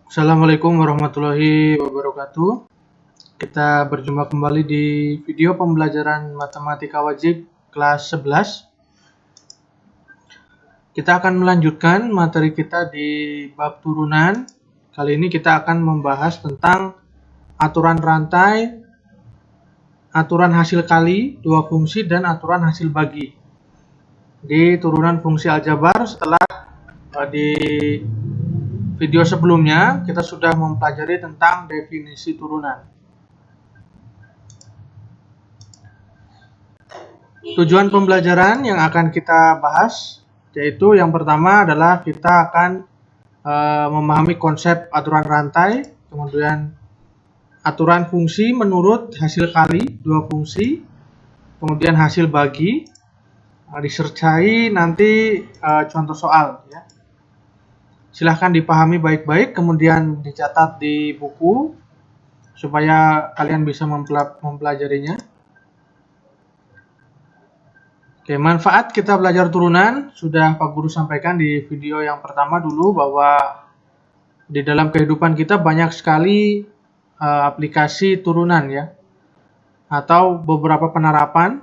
Assalamualaikum warahmatullahi wabarakatuh. Kita berjumpa kembali di video pembelajaran matematika wajib kelas 11. Kita akan melanjutkan materi kita di bab turunan. Kali ini kita akan membahas tentang aturan rantai, aturan hasil kali, dua fungsi, dan aturan hasil bagi. Di turunan fungsi aljabar setelah di video sebelumnya kita sudah mempelajari tentang definisi turunan. Tujuan pembelajaran yang akan kita bahas yaitu yang pertama adalah kita akan memahami konsep aturan rantai, kemudian aturan fungsi menurut hasil kali dua fungsi, kemudian hasil bagi, disertai nanti contoh soal ya. Silahkan dipahami baik-baik, kemudian dicatat di buku supaya kalian bisa mempelajarinya. Oke, manfaat kita belajar turunan sudah Pak Guru sampaikan di video yang pertama dulu bahwa di dalam kehidupan kita banyak sekali aplikasi turunan ya, atau beberapa penerapan.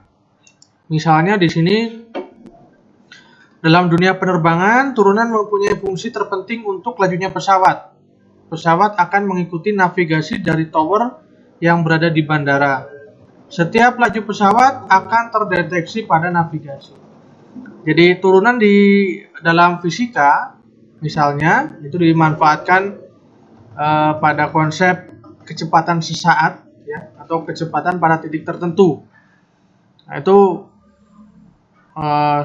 Misalnya di sini dalam dunia penerbangan, turunan mempunyai fungsi terpenting untuk lajunya pesawat. Pesawat akan mengikuti navigasi dari tower yang berada di bandara. Setiap laju pesawat akan terdeteksi pada navigasi. Jadi turunan di dalam fisika, misalnya, itu dimanfaatkan pada konsep kecepatan sesaat, ya, atau kecepatan pada titik tertentu. Nah, itu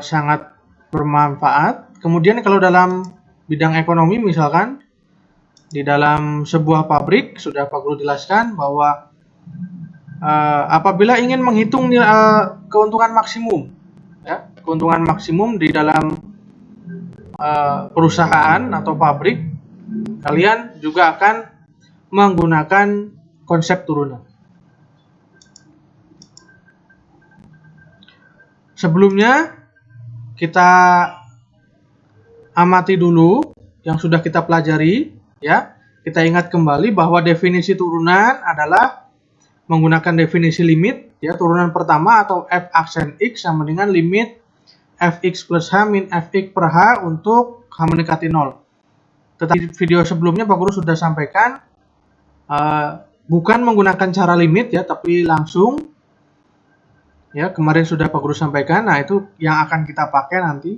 sangat bermanfaat. Kemudian kalau dalam bidang ekonomi misalkan di dalam sebuah pabrik sudah Pak Guru jelaskan bahwa apabila ingin menghitung keuntungan maksimum ya, keuntungan maksimum di dalam perusahaan atau pabrik, kalian juga akan menggunakan konsep turunan. Sebelumnya kita amati dulu yang sudah kita pelajari ya. Kita ingat kembali bahwa definisi turunan adalah menggunakan definisi limit ya. Turunan pertama atau f aksen x sama dengan limit fx plus h min fx per h untuk h mendekati 0. Tetapi video sebelumnya Pak Guru sudah sampaikan bukan menggunakan cara limit ya, tapi langsung ya, kemarin sudah Pak Guru sampaikan. Nah, itu yang akan kita pakai nanti.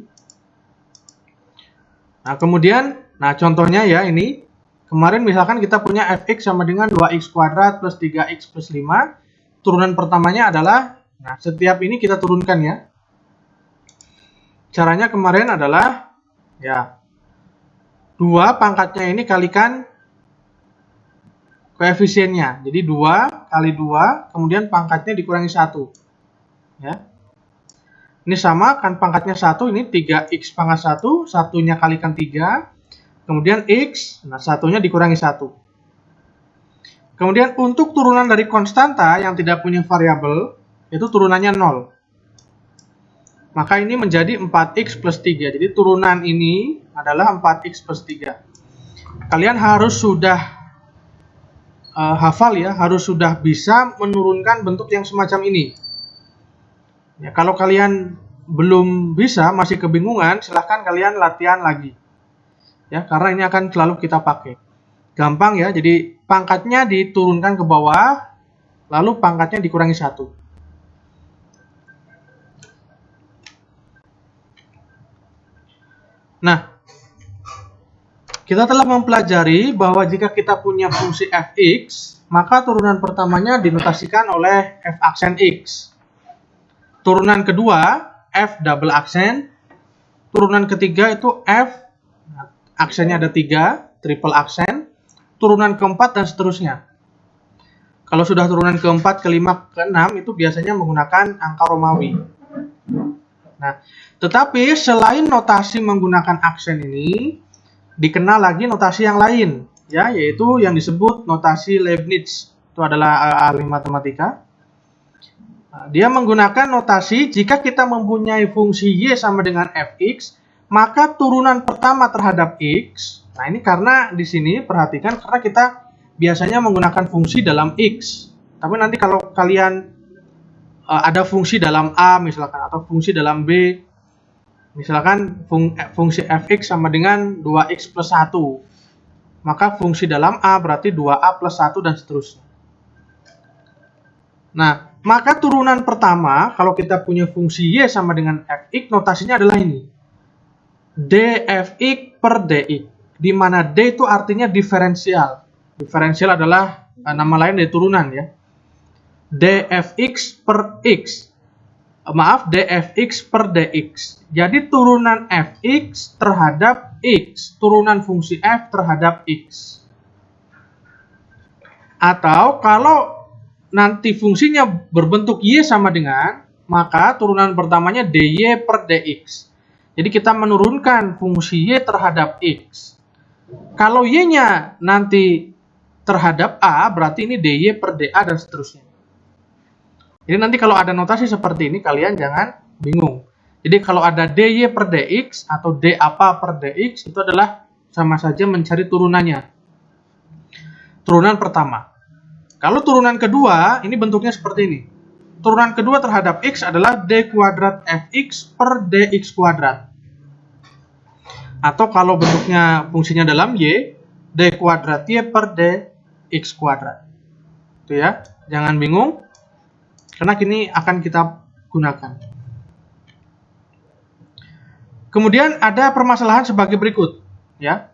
Nah, kemudian, contohnya ya ini. Kemarin misalkan kita punya fx sama dengan 2x kuadrat plus 3x plus 5. Turunan pertamanya adalah, setiap ini kita turunkan ya. Caranya kemarin adalah, ya, 2 pangkatnya ini kalikan koefisiennya. Jadi 2 kali 2, kemudian pangkatnya dikurangi 1. Ya. Ini sama kan, pangkatnya 1, ini 3x pangkat 1, satunya kalikan 3, kemudian x, satunya dikurangi 1. Kemudian untuk turunan dari konstanta yang tidak punya variabel, itu turunannya 0. Maka ini menjadi 4x plus 3. Jadi turunan ini adalah 4x plus 3. Kalian harus sudah hafal ya, harus sudah bisa menurunkan bentuk yang semacam ini. Ya, kalau kalian belum bisa, masih kebingungan, silahkan kalian latihan lagi. Ya, karena ini akan selalu kita pakai. Gampang ya, jadi pangkatnya diturunkan ke bawah, lalu pangkatnya dikurangi 1. Nah, kita telah mempelajari bahwa jika kita punya fungsi fx, maka turunan pertamanya dinotasikan oleh f aksen x. Turunan kedua, f double aksen. Turunan ketiga itu f, aksennya ada 3, triple aksen. Turunan keempat dan seterusnya. Kalau sudah turunan keempat, kelima, keenam, itu biasanya menggunakan angka Romawi. Nah, tetapi selain notasi menggunakan aksen ini, dikenal lagi notasi yang lain, ya, yaitu yang disebut notasi Leibniz. Itu adalah ahli matematika. Dia menggunakan notasi jika kita mempunyai fungsi y sama dengan fx, maka turunan pertama terhadap x Nah, ini karena di sini perhatikan karena kita biasanya menggunakan fungsi dalam X. Tapi nanti kalau kalian ada fungsi dalam A misalkan atau fungsi dalam B, misalkan fungsi fx sama dengan 2x plus 1, maka fungsi dalam A berarti 2a plus 1 dan seterusnya. Nah, maka turunan pertama kalau kita punya fungsi y sama dengan fx, notasinya adalah ini, dfx per dx, di mana d itu artinya diferensial. Diferensial adalah nama lain dari turunan ya. dfx per x, maaf, dfx per dx. Jadi turunan fx terhadap x, turunan fungsi f terhadap x. Atau kalau nanti fungsinya berbentuk y sama dengan, maka turunan pertamanya dy per dx. Jadi kita menurunkan fungsi y terhadap x. Kalau y-nya nanti terhadap a, berarti ini dy per da dan seterusnya. Jadi nanti kalau ada notasi seperti ini, kalian jangan bingung. Jadi kalau ada dy per dx atau d apa per dx, itu adalah sama saja mencari turunannya. Turunan pertama. Kalau turunan kedua, ini bentuknya seperti ini. Turunan kedua terhadap x adalah d kuadrat fx per dx kuadrat. Atau kalau bentuknya fungsinya dalam y, d kuadrat y per dx kuadrat. Itu ya, jangan bingung. Karena kini akan kita gunakan. Kemudian ada permasalahan sebagai berikut, ya.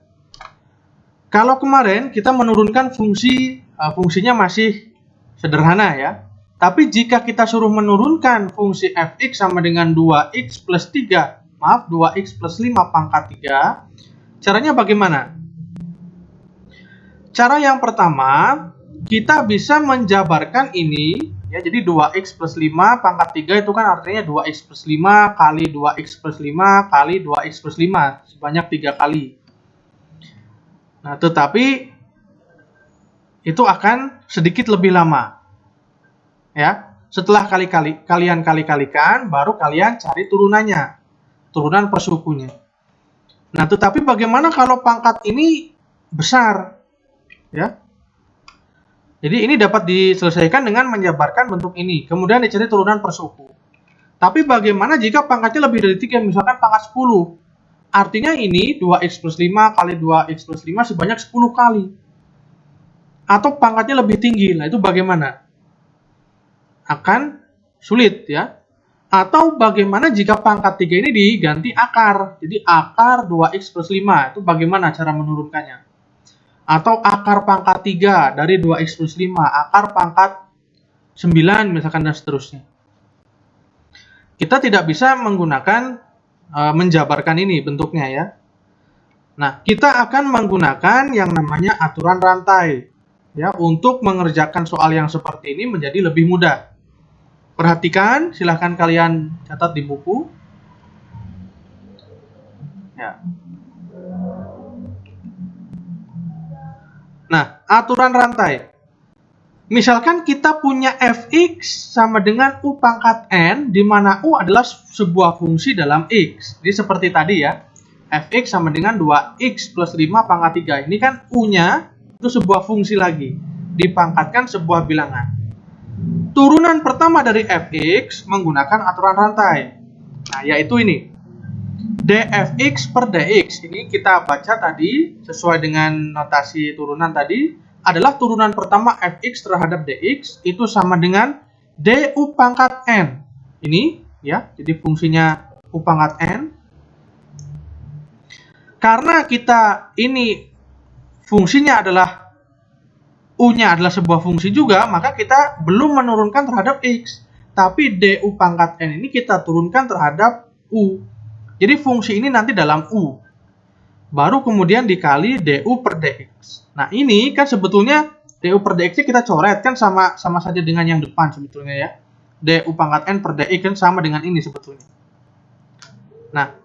Kalau kemarin kita menurunkan fungsinya masih sederhana ya. Tapi jika kita suruh menurunkan fungsi fx sama dengan 2x plus 3, maaf 2x plus 5 pangkat 3, caranya bagaimana? Cara yang pertama, kita bisa menjabarkan ini, ya, jadi 2x plus 5 pangkat 3 itu kan artinya 2x plus 5 kali 2x plus 5 kali 2x plus 5, sebanyak 3 kali. Nah, tetapi itu akan sedikit lebih lama. Ya, setelah kalian kali-kalikan, baru kalian cari turunannya, turunan per sukunya. Nah, tetapi bagaimana kalau pangkat ini besar? Ya. Jadi ini dapat diselesaikan dengan menjabarkan bentuk ini, kemudian dicari turunan per suku. Tapi bagaimana jika pangkatnya lebih dari 3, misalkan pangkat 10? Artinya ini 2x plus 5 kali 2x plus 5 sebanyak 10 kali. Atau pangkatnya lebih tinggi, nah itu bagaimana? Akan sulit ya. Atau bagaimana jika pangkat 3 ini diganti akar? Jadi akar 2x plus 5, itu bagaimana cara menurunkannya? Atau akar pangkat 3 dari 2x plus 5, akar pangkat 9 misalkan dan seterusnya. Kita tidak bisa menggunakan menjabarkan ini bentuknya ya. Nah, kita akan menggunakan yang namanya aturan rantai ya untuk mengerjakan soal yang seperti ini menjadi lebih mudah. Perhatikan, silahkan kalian catat di buku. Ya. Nah, aturan rantai. Misalkan kita punya fx sama dengan u pangkat n, di mana u adalah sebuah fungsi dalam x. Jadi seperti tadi ya, fx sama dengan 2x plus 5 pangkat 3. Ini kan u-nya itu sebuah fungsi lagi, dipangkatkan sebuah bilangan. Turunan pertama dari fx menggunakan aturan rantai. Nah, yaitu ini. dfx per dx. Ini kita baca tadi sesuai dengan notasi turunan tadi. Adalah turunan pertama fx terhadap dx itu sama dengan du pangkat n. Ini ya, jadi fungsinya u pangkat n. Karena kita ini fungsinya adalah u-nya adalah sebuah fungsi juga, maka kita belum menurunkan terhadap x. Tapi du pangkat n ini kita turunkan terhadap u. Jadi fungsi ini nanti dalam u. Baru kemudian dikali du per dx. Nah, ini kan sebetulnya du per dx kita coret kan sama saja dengan yang depan sebetulnya ya. Du pangkat n per dx kan sama dengan ini sebetulnya. Nah,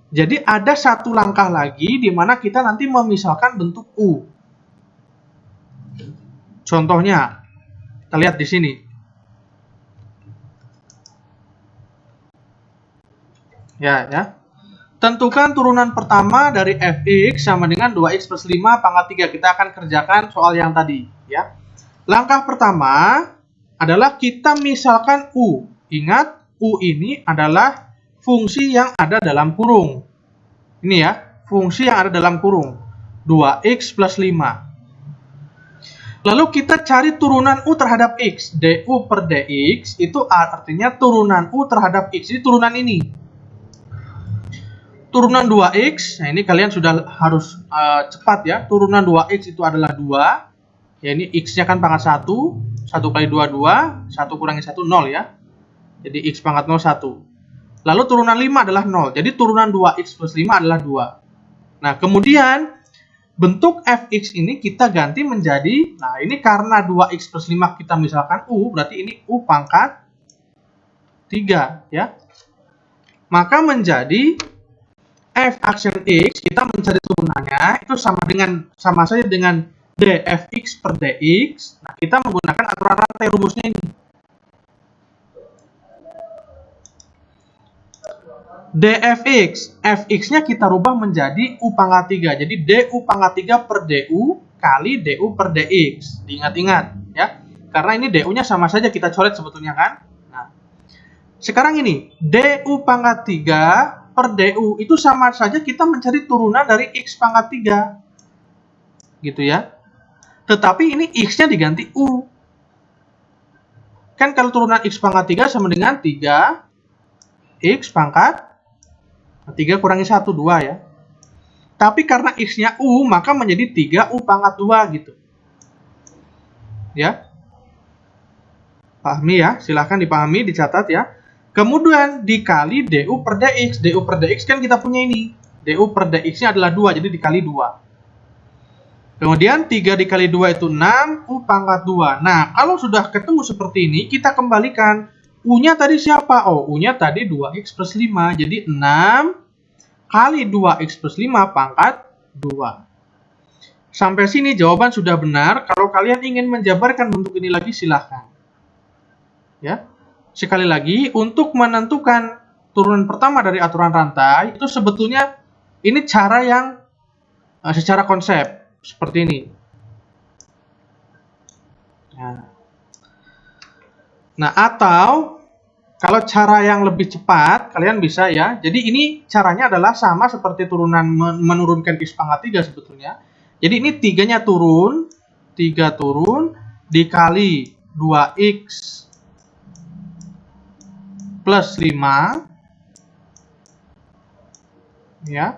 jadi ada satu langkah lagi di mana kita nanti memisalkan bentuk u. Contohnya, kita lihat di sini. Ya. Tentukan turunan pertama dari fx sama dengan 2x plus 5 pangkat 3. Kita akan kerjakan soal yang tadi. Ya. Langkah pertama adalah kita misalkan u. Ingat, u ini adalah fungsi yang ada dalam kurung. Ini ya, fungsi yang ada dalam kurung. 2x plus 5. Lalu kita cari turunan u terhadap x. du per dx itu artinya turunan u terhadap x. Ini turunan ini. Turunan 2x, nah ini kalian sudah harus cepat ya. Turunan 2x itu adalah 2. Ya ini x-nya kan pangkat 1. 1 kali 2, 2. 1 kurangi 1, 0 ya. Jadi x pangkat 0, 1. Lalu turunan 5 adalah 0. Jadi turunan 2x plus 5 adalah 2. Nah kemudian bentuk fx ini kita ganti menjadi, nah ini karena 2x plus 5 kita misalkan u, berarti ini u pangkat 3 ya. Maka menjadi f aksen x, kita mencari turunannya itu sama saja dengan dfx per dx. Nah, kita menggunakan aturan rantai rumusnya ini. dfx, fx-nya kita rubah menjadi u pangkat 3. Jadi du pangkat 3 per du kali du per dx. Diingat-ingat ya. Karena ini du-nya sama saja kita coret sebetulnya kan. Nah, sekarang ini du pangkat 3 per du itu sama saja kita mencari turunan dari x pangkat 3. Gitu ya. Tetapi ini x-nya diganti u. Kan kalau turunan x pangkat 3 sama dengan 3 x pangkat 3 kurangi 1, 2 ya. Tapi karena x-nya u, maka menjadi 3 u pangkat 2 gitu. Ya. Pahami ya, silahkan dipahami, dicatat ya. Kemudian dikali du per dx. Du per dx kan kita punya ini. Du per dx-nya adalah 2, jadi dikali 2. Kemudian 3 dikali 2 itu 6, u pangkat 2. Nah, kalau sudah ketemu seperti ini, kita kembalikan. U-nya tadi siapa? Oh, U-nya tadi 2x plus 5. Jadi 6 kali 2x plus 5 pangkat 2. Sampai sini jawaban sudah benar. Kalau kalian ingin menjabarkan bentuk ini lagi, silahkan. Ya. Sekali lagi, untuk menentukan turunan pertama dari aturan rantai, itu sebetulnya ini cara yang secara konsep, seperti ini. Nah, atau kalau cara yang lebih cepat, kalian bisa ya. Jadi ini caranya adalah sama seperti turunan menurunkan x pangkat 3 sebetulnya. Jadi ini 3-nya turun, 3 turun, dikali 2x plus 5 ya.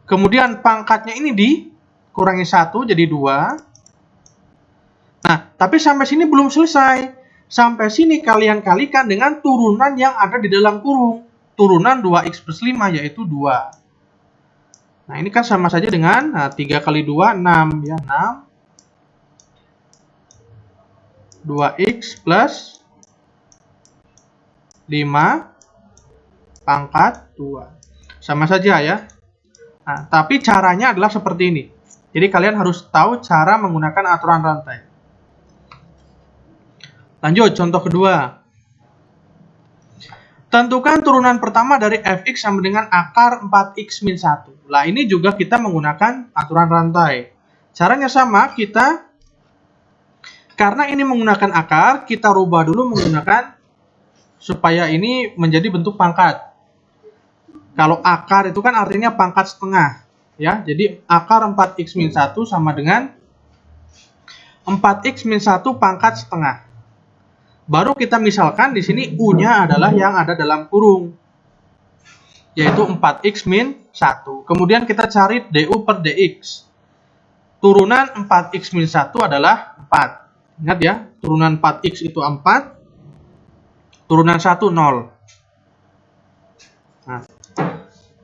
Kemudian pangkatnya ini dikurangi 1 jadi 2. Nah, tapi sampai sini belum selesai. Sampai sini kalian kalikan dengan turunan yang ada di dalam kurung. Turunan 2x plus 5 yaitu 2. Nah, ini kan sama saja dengan 3 kali 2 6 ya, 6. 2x plus 5 pangkat 2. Sama saja ya. Nah, tapi caranya adalah seperti ini. Jadi kalian harus tahu cara menggunakan aturan rantai. Lanjut, contoh kedua. Tentukan turunan pertama dari fx sama dengan akar 4x min 1. Nah, ini juga kita menggunakan aturan rantai. Caranya sama, karena ini menggunakan akar, kita rubah dulu menggunakan supaya ini menjadi bentuk pangkat. Kalau akar itu kan artinya pangkat setengah. Ya, jadi akar 4x min 1 sama dengan 4x min 1 pangkat setengah. Baru kita misalkan di sini U-nya adalah yang ada dalam kurung. Yaitu 4x min 1. Kemudian kita cari du per dx. Turunan 4x min 1 adalah 4. Ingat ya, turunan 4x itu 4. Turunan 1, 0. Nah,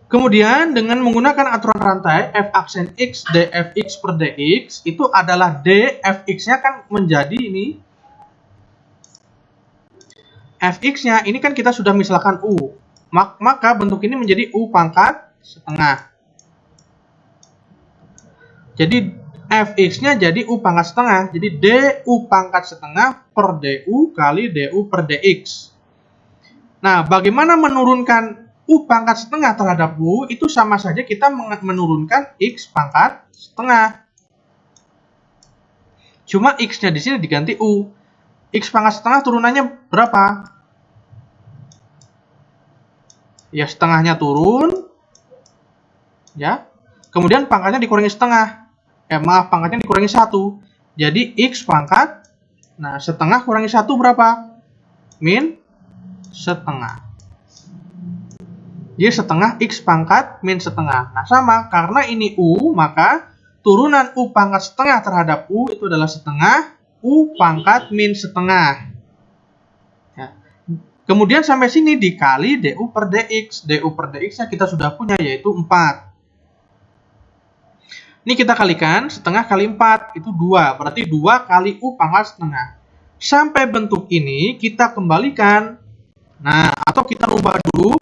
kemudian dengan menggunakan aturan rantai f aksen x dfx per dx itu adalah dfx-nya kan menjadi ini fx-nya ini kan kita sudah misalkan u. Maka bentuk ini menjadi u pangkat setengah. Jadi fx-nya jadi u pangkat setengah. Jadi du pangkat setengah per du kali du per dx. Nah, bagaimana menurunkan U pangkat setengah terhadap U itu sama saja kita menurunkan X pangkat setengah. Cuma X-nya di sini diganti U. X pangkat setengah turunannya berapa? Ya, setengahnya turun. Ya. Kemudian pangkatnya dikurangi setengah. Pangkatnya dikurangi 1. Jadi X pangkat, nah setengah kurangi 1 berapa? Min setengah. Jadi setengah X pangkat min setengah. Nah sama, karena ini U, maka turunan U pangkat setengah terhadap U itu adalah setengah U pangkat min setengah. Ya. Kemudian sampai sini dikali DU per DX. DU per DX-nya kita sudah punya, yaitu 4. Ini kita kalikan, setengah kali 4, itu 2. Berarti 2 kali U pangkat setengah. Sampai bentuk ini, kita kembalikan. Nah, atau kita rubah dulu.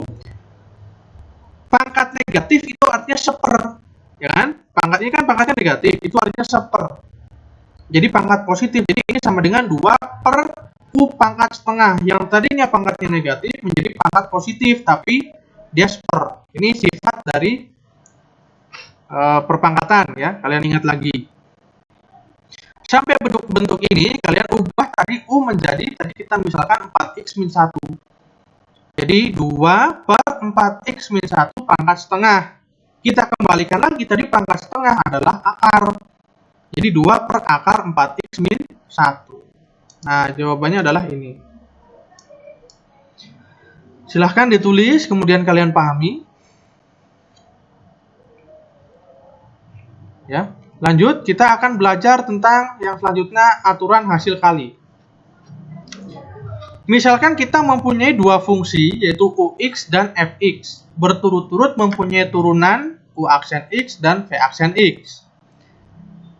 Pangkat negatif itu artinya seper. Ya kan? Pangkat ini kan pangkatnya negatif, itu artinya seper. Jadi pangkat positif. Jadi ini sama dengan 2 per U pangkat setengah. Yang tadinya pangkatnya negatif menjadi pangkat positif, tapi dia seper. Ini sifat dari perpangkatan, ya, kalian ingat lagi. Sampai bentuk ini kalian ubah tadi U menjadi, tadi kita misalkan 4X min 1. Jadi 2 per 4X min 1 pangkat setengah. Kita kembalikan lagi, tadi pangkat setengah adalah akar. Jadi 2 per akar 4X min 1. Nah, jawabannya adalah ini. Silahkan ditulis, kemudian kalian pahami. Ya, lanjut kita akan belajar tentang yang selanjutnya, aturan hasil kali. Misalkan kita mempunyai dua fungsi, yaitu UX dan Fx, berturut-turut mempunyai turunan U aksen X dan V aksen X.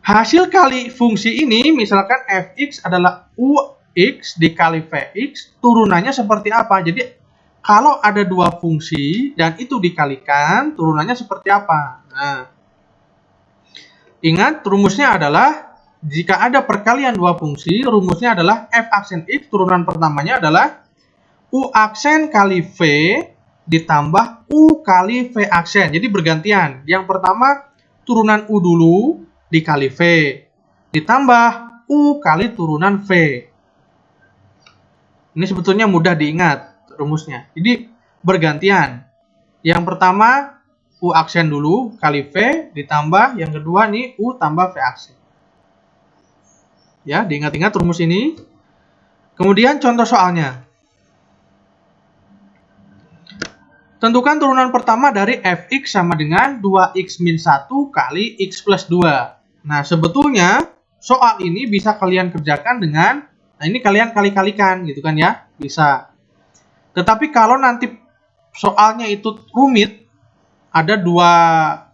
Hasil kali fungsi ini, misalkan Fx adalah UX dikali Vx, turunannya seperti apa? Jadi kalau ada dua fungsi dan itu dikalikan, turunannya seperti apa? Nah, ingat, rumusnya adalah jika ada perkalian dua fungsi, rumusnya adalah F aksen X, turunan pertamanya adalah U aksen kali V ditambah U kali V aksen. Jadi bergantian. Yang pertama, turunan U dulu dikali V, ditambah U kali turunan V. Ini sebetulnya mudah diingat rumusnya. Jadi bergantian. Yang pertama, U aksen dulu kali V ditambah yang kedua nih U tambah V aksen. Ya, diingat-ingat rumus ini. Kemudian contoh soalnya. Tentukan turunan pertama dari Fx sama dengan 2x min 1 kali x plus 2. Nah, sebetulnya soal ini bisa kalian kerjakan dengan, nah ini kalian kali-kalikan gitu kan ya, bisa. Tetapi kalau nanti soalnya itu rumit, ada dua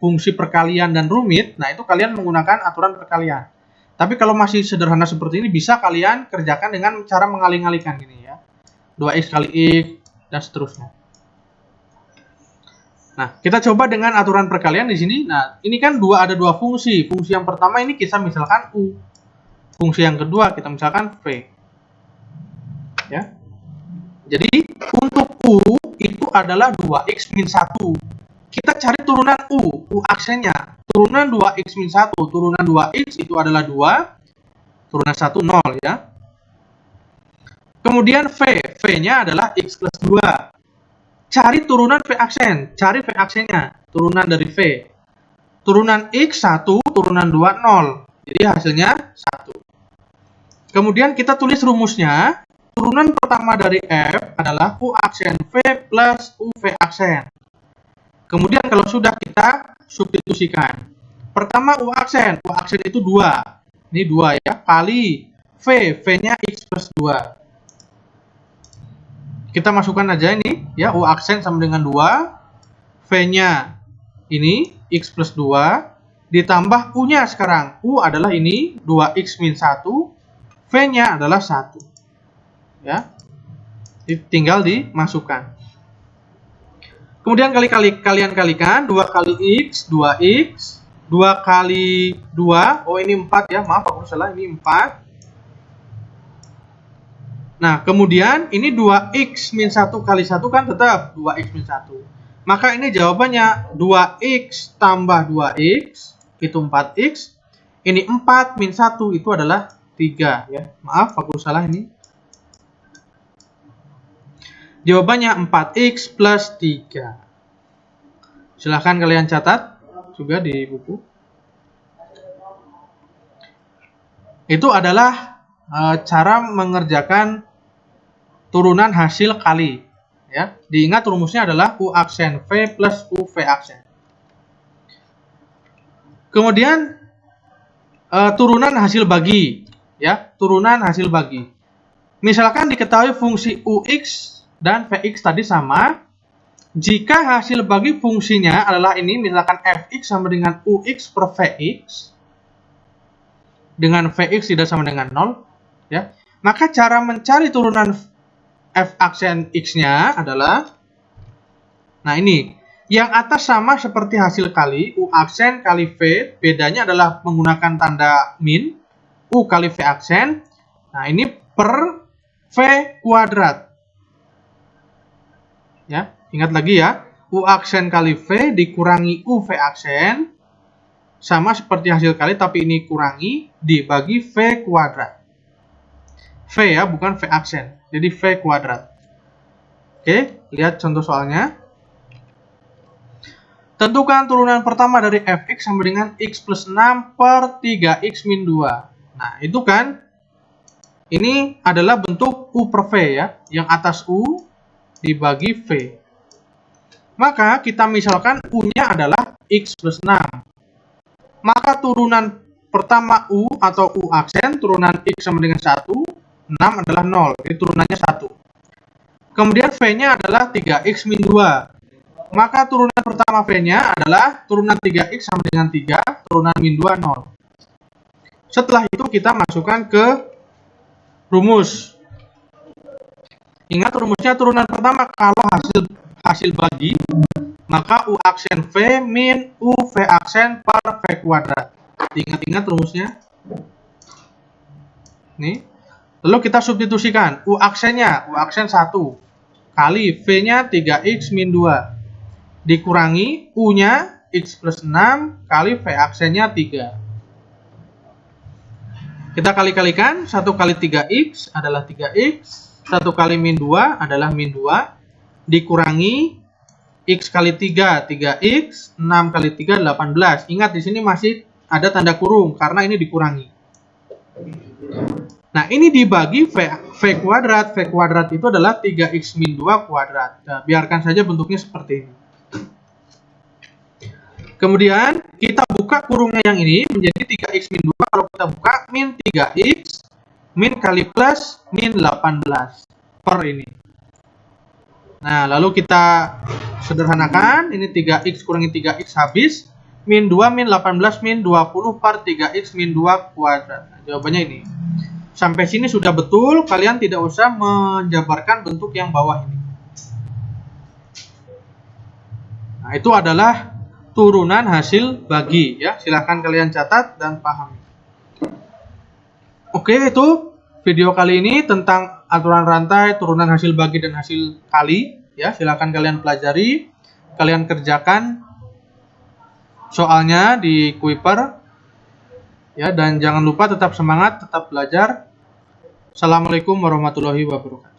fungsi perkalian dan rumit, nah itu kalian menggunakan aturan perkalian. Tapi kalau masih sederhana seperti ini, bisa kalian kerjakan dengan cara mengalih-alihkan gini ya. 2x kali x, dan seterusnya. Nah, kita coba dengan aturan perkalian di sini. Nah, ini kan ada dua fungsi. Fungsi yang pertama ini kita misalkan U. Fungsi yang kedua kita misalkan V. Ya. Jadi, untuk U itu adalah 2x min 1. Kita cari turunan U aksennya. Turunan 2x min 1, turunan 2x itu adalah 2, turunan 1, 0 ya. Kemudian V-nya adalah x plus 2. Cari turunan V aksen, cari V aksennya, turunan dari V. Turunan x 1, turunan 2, 0. Jadi hasilnya 1. Kemudian kita tulis rumusnya. Turunan pertama dari F adalah U aksen V plus UV aksen. Kemudian kalau sudah kita substitusikan. Pertama U aksen itu 2. Ini 2 ya, kali V-nya x plus 2. Kita masukkan aja ini, ya, U aksen sama dengan 2. V-nya ini x plus 2. Ditambah U-nya sekarang. U adalah ini, 2x min 1. V-nya adalah 1. Ya, tinggal dimasukkan. Kemudian kalian kalikan 2 kali x, 2x, 2 kali 2, oh ini 4 ya, maaf aku salah, ini 4. Nah, kemudian ini 2x min 1 kali 1 kan tetap 2x min 1. Maka ini jawabannya 2x tambah 2x itu 4x. Ini 4 min 1 itu adalah 3 ya. Maaf aku salah ini. Jawabannya 4x plus 3. Silahkan kalian catat juga di buku. Itu adalah cara mengerjakan turunan hasil kali. Ya, diingat rumusnya adalah U aksen V plus UV aksen. Kemudian turunan hasil bagi. Ya, turunan hasil bagi. Misalkan diketahui fungsi UX dan Vx tadi sama. Jika hasil bagi fungsinya adalah ini, misalkan Fx sama dengan Ux per Vx, dengan Vx tidak sama dengan 0, ya, maka cara mencari turunan F aksen X-nya adalah, nah ini, yang atas sama seperti hasil kali, U aksen kali V, bedanya adalah menggunakan tanda min, U kali V aksen, nah ini per V kuadrat. Ya, ingat lagi ya, U aksen kali V dikurangi UV aksen, sama seperti hasil kali tapi ini kurangi, dibagi V kuadrat. V ya, bukan V aksen, jadi V kuadrat. Oke, lihat contoh soalnya. Tentukan turunan pertama dari Fx sama dengan X plus 6 per 3X min 2. Nah, itu kan, ini adalah bentuk U per V ya, yang atas U dibagi V. Maka kita misalkan U-nya adalah X plus 6. Maka turunan pertama U atau U aksen, turunan X sama dengan 1, 6 adalah 0. Jadi turunannya 1. Kemudian V-nya adalah 3X min 2. Maka turunan pertama V-nya adalah turunan 3X sama dengan 3, turunan min 2, 0. Setelah itu kita masukkan ke rumus. Ingat rumusnya turunan pertama kalau hasil bagi, maka U aksen V min U V aksen per V kuadrat. Ingat-ingat rumusnya. Nih. Lalu kita substitusikan. U aksennya, U aksen 1 kali V-nya 3X min 2. Dikurangi U-nya X plus 6 kali V aksennya 3. Kita kali-kalikan, 1 kali 3X adalah 3X. 1 kali min 2 adalah min 2. Dikurangi X kali 3, 3X. 6 kali 3, 18. Ingat di sini masih ada tanda kurung karena ini dikurangi. Nah, ini dibagi V kuadrat. V kuadrat itu adalah 3X min 2 kuadrat. Nah, biarkan saja bentuknya seperti ini. Kemudian kita buka kurungnya yang ini menjadi 3X min 2. Kalau kita buka min 3X min kali plus min 18 per ini. Nah, lalu kita sederhanakan. Ini 3X kurangi 3X habis. Min 2 min 18 min 20 per 3X min 2 kuadrat. Nah, jawabannya ini. Sampai sini sudah betul. Kalian tidak usah menjabarkan bentuk yang bawah ini. Nah, itu adalah turunan hasil bagi ya. Silahkan kalian catat dan pahami. Oke, itu video kali ini tentang aturan rantai, turunan hasil bagi dan hasil kali ya. Silahkan kalian pelajari, kalian kerjakan soalnya di Kuiper ya, dan jangan lupa tetap semangat, tetap belajar. Assalamualaikum warahmatullahi wabarakatuh.